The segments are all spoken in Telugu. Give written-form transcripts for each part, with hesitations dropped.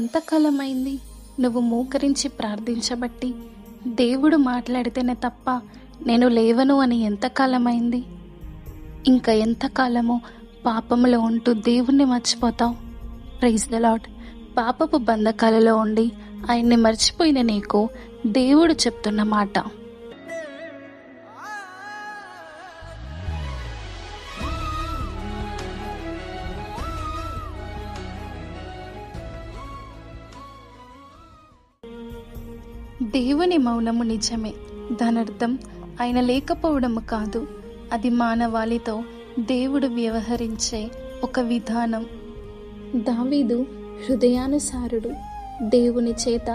ఎంతకాలమైంది నువ్వు మోకరించి ప్రార్థించబట్టి దేవుడు మాట్లాడితేనే తప్ప నేను లేవను అని ఎంతకాలమైంది? ఇంకా ఎంతకాలమో పాపంలో ఉంటూ దేవుణ్ణి మర్చిపోతావు? Praise the lord. పాపపు బంధకాలలో ఉండి ఆయన్ని మర్చిపోయిన నీకు దేవుడు చెప్తున్న మాట, దేవుని మౌనము నిజమే. దానర్థం ఆయన లేకపోవడము కాదు, అది మానవాళితో దేవుడు వ్యవహరించే ఒక విధానం. దావీదు హృదయానుసారుడు, దేవుని చేత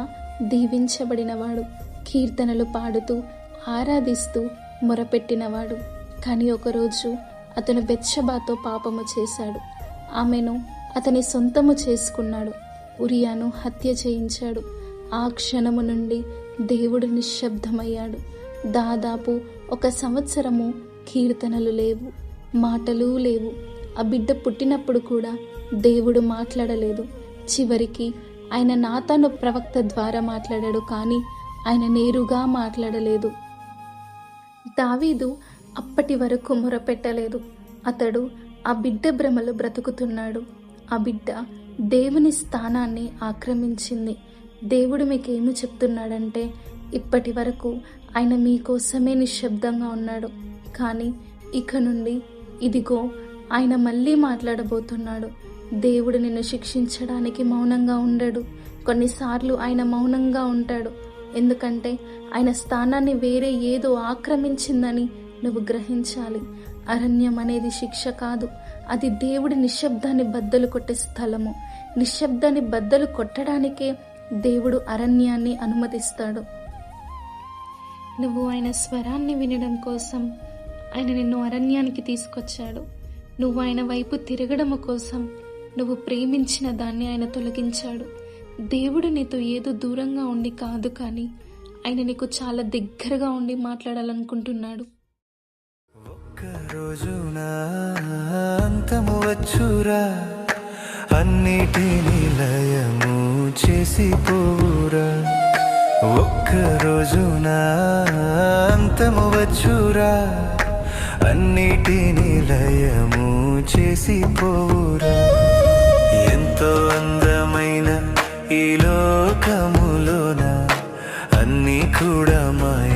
దీవించబడినవాడు, కీర్తనలు పాడుతూ ఆరాధిస్తూ మొరపెట్టినవాడు. కానీ ఒకరోజు అతను బెత్షెబాతో పాపము చేశాడు. ఆమెను అతని సొంతము చేసుకున్నాడు. ఉరియాను హత్య చేయించాడు. ఆ క్షణము నుండి దేవుడు నిశ్శబ్దమయ్యాడు. దాదాపు 1 సంవత్సరము కీర్తనలు లేవు, మాటలు లేవు. ఆ బిడ్డ పుట్టినప్పుడు కూడా దేవుడు మాట్లాడలేదు. చివరికి ఆయన నాతాను ప్రవక్త ద్వారా మాట్లాడాడు, కానీ ఆయన నేరుగా మాట్లాడలేదు. దావీదు అప్పటి వరకు మొరపెట్టలేదు. అతడు ఆ బిడ్డ భ్రమలో బ్రతుకుతున్నాడు. ఆ బిడ్డ దేవుని స్థానాన్ని ఆక్రమించింది. దేవుడు మీకేమి చెప్తున్నాడంటే, ఇప్పటి వరకు ఆయన మీకోసమే నిశ్శబ్దంగా ఉన్నాడు, కానీ ఇక నుండి ఇదిగో ఆయన మళ్ళీ మాట్లాడబోతున్నాడు. దేవుడు నిన్ను శిక్షించడానికి మౌనంగా ఉండడు. కొన్నిసార్లు ఆయన మౌనంగా ఉంటాడు, ఎందుకంటే ఆయన స్థానాన్ని వేరే ఏదో ఆక్రమించిందని నువ్వు గ్రహించాలి. అరణ్యం అనేది శిక్ష కాదు, అది దేవుడి నిశ్శబ్దాన్ని బద్దలు కొట్టే స్థలము. నిశ్శబ్దాన్ని బద్దలు కొట్టడానికే దేవుడు అరణ్యాన్ని అనుమతిస్తాడు. నువ్వు ఆయన స్వరాన్ని వినడం కోసం ఆయన నిన్ను అరణ్యానికి తీసుకొచ్చాడు. నువ్వు ఆయన వైపు తిరగడం కోసం నువ్వు ప్రేమించిన దాన్ని ఆయన తొలగించాడు. దేవుడు నీతో ఏదో దూరంగా ఉండి కాదు, కానీ ఆయన నీకు చాలా దగ్గరగా ఉండి మాట్లాడాలనుకుంటున్నాడు. అన్నిటినీ లయము చేసి పోరా, ఒక్కరోజున అంతము వచ్చురా. అన్నిటినీ లయము చేసి పోరా. ఎంతో అందమైన ఈ లోకములోన అన్నీ కూడా మాయ.